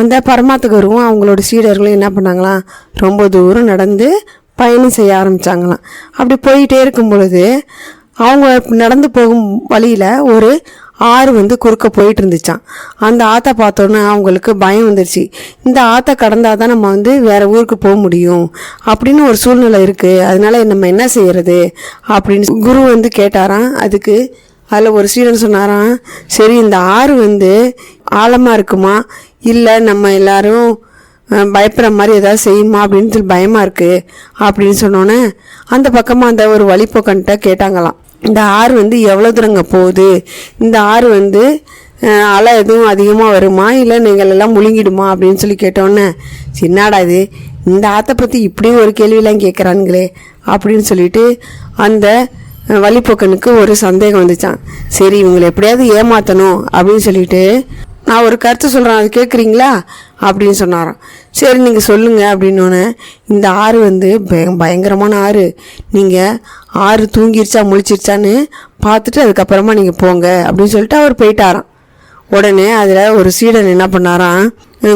அந்த பரமாத்த குருவும் அவங்களோட சீடர்களும் என்ன பண்ணாங்களாம், ரொம்ப தூரம் நடந்து பயணம் செய்ய ஆரம்பித்தாங்களாம். அப்படி போயிட்டே இருக்கும் பொழுது அவங்க நடந்து போகும் வழியில் ஒரு ஆறு குறுக்க போயிட்டு இருந்துச்சான். அந்த ஆற்றை பார்த்தோன்னே அவங்களுக்கு பயம் வந்துருச்சு. இந்த ஆற்றை கடந்தால் தான் நம்ம வேறு ஊருக்கு போக முடியும் அப்படின்னு ஒரு சூழ்நிலை இருக்குது. அதனால நம்ம என்ன செய்கிறது அப்படின்னு குரு கேட்டாராம். அதுக்கு அதில் ஒரு சீடன் சொன்னாராம், சரி இந்த ஆறு ஆழமாக இருக்குமா, இல்லை நம்ம எல்லாரும் பயப்படுற மாதிரி ஏதாவது செய்யுமா அப்படின்னு சொல்லி பயமாக இருக்குது அப்படின்னு சொன்னோன்னே அந்த பக்கமாக அந்த ஒரு வழிப்போக்கன்ட்ட கேட்டாங்களாம், இந்த ஆறு எவ்வளோ தூரங்க போகுது, இந்த ஆறு அலை எதுவும் அதிகமாக வருமா, இல்லை நீங்கள் எல்லாம் முழுங்கிடுமா அப்படின்னு சொல்லி கேட்டோன்னே, சின்னாடா இது இந்த ஆற்றை பற்றி இப்படியும் ஒரு கேள்வியெல்லாம் கேட்குறானுங்களே அப்படின்னு சொல்லிட்டு அந்த வழிப்போக்கனுக்கு ஒரு சந்தேகம் வந்துச்சான். சரி இவங்களை எப்படியாவது ஏமாற்றணும் அப்படின்னு சொல்லிட்டு நான் ஒரு கருத்து சொல்கிறேன், அது கேட்குறீங்களா அப்படின்னு சொன்னாராம். சரி நீங்கள் சொல்லுங்கள் அப்படின்னோடனே, இந்த ஆறு பயங்கரமான ஆறு, நீங்கள் ஆறு தூங்கிருச்சா முழிச்சிருச்சான்னு பார்த்துட்டு அதுக்கப்புறமா நீங்கள் போங்க அப்படின்னு சொல்லிட்டு அவர் போயிட்டாராம். உடனே அதில் ஒரு சீடன் என்ன பண்ணாராம்,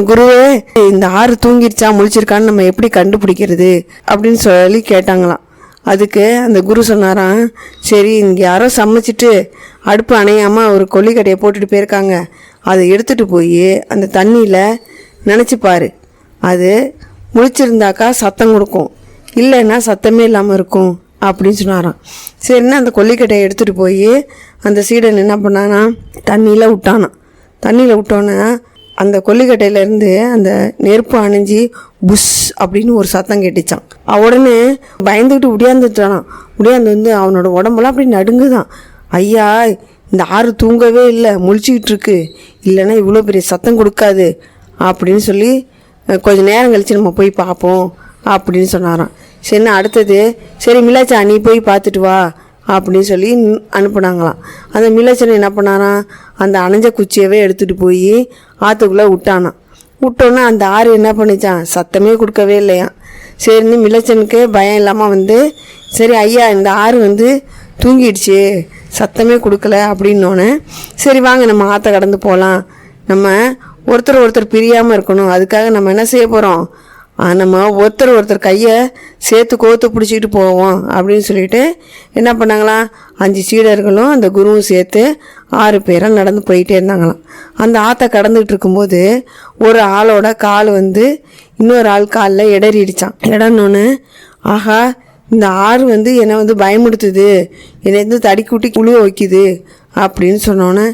குருவே இந்த ஆறு தூங்கிருச்சா முழிச்சிருக்கான்னு நம்ம எப்படி கண்டுபிடிக்கிறது அப்படின்னு சொல்லி கேட்டாங்களாம். அதுக்கு அந்த குரு சொன்னாராம், சரி இங்கே யாரோ சமைச்சிட்டு அடுப்பு அணையாமல் ஒரு கொல்லிக்கட்டையை போட்டுட்டு போயிருக்காங்க, அதை எடுத்துகிட்டு போய் அந்த தண்ணியில் நினச்சிப்பார், அது முழிச்சிருந்தாக்கா சத்தம் கொடுக்கும், இல்லைன்னா சத்தமே இல்லாமல் இருக்கும் அப்படின்னு சொன்னாராம். சரின்னா அந்த கொல்லிக்கட்டையை எடுத்துகிட்டு போய் அந்த சீடன் என்ன பண்ணானா தண்ணியில் விட்டானான். தண்ணியில் விட்டோன்னே அந்த கொல்லிக்கட்டையிலேருந்து அந்த நெருப்பு அணைஞ்சி புஷ் அப்படின்னு ஒரு சத்தம் கேட்டுச்சான். உடனே பயந்துக்கிட்டு உடையாந்துட்டானான். உடையாந்து அவனோட உடம்பெல்லாம் அப்படி நடுங்குதான். ஐயா இந்த ஆறு தூங்கவே இல்லை, முழிச்சிக்கிட்டு இருக்கு, இல்லைன்னா இவ்வளோ பெரிய சத்தம் கொடுக்காது அப்படின்னு சொல்லி கொஞ்சம் நேரம் கழித்து நம்ம போய் பார்ப்போம் அப்படின்னு சொன்னாராம். சரிண்ணா அடுத்தது, சரி மிலாச்சா நீ போய் பார்த்துட்டு வா அப்படின்னு சொல்லி அனுப்புனாங்களாம். அந்த மிலாச்சனை என்ன பண்ணாராம், அந்த அணைஞ்ச குச்சியவே எடுத்துகிட்டு போய் ஆற்றுக்குள்ளே விட்டானான். விட்டோன்னே அந்த ஆறு என்ன பண்ணிச்சான், சத்தமே கொடுக்கவே இல்லையாம். சரின்னு மிலச்சனுக்கு பயம் இல்லாமல் சரி ஐயா இந்த ஆறு தூங்கிடுச்சு, சத்தமே கொடுக்கல அப்படின்னோடனே, சரி வாங்க நம்ம ஆற்றை கடந்து போகலாம், நம்ம ஒருத்தர் பிரியாமல் இருக்கணும், அதுக்காக நம்ம என்ன செய்ய போகிறோம், நம்ம ஒருத்தர் கையை சேர்த்து கோத்து பிடிச்சிக்கிட்டு போவோம் அப்படின்னு சொல்லிட்டு என்ன பண்ணாங்களாம், 5 சீடர்களும் அந்த குருவும் சேர்த்து 6 பேராக நடந்து போயிட்டே இருந்தாங்களாம். அந்த ஆற்றை கடந்துகிட்டு இருக்கும்போது ஒரு ஆளோட கால் இன்னொரு ஆள் காலில் இடறிடுச்சான். இடன்னொன்று, ஆஹா இந்த ஆறு என்னை பயமுடுத்துது, என்னை தடி கூட்டி குழுவ வைக்குது அப்படின்னு சொன்னோன்னே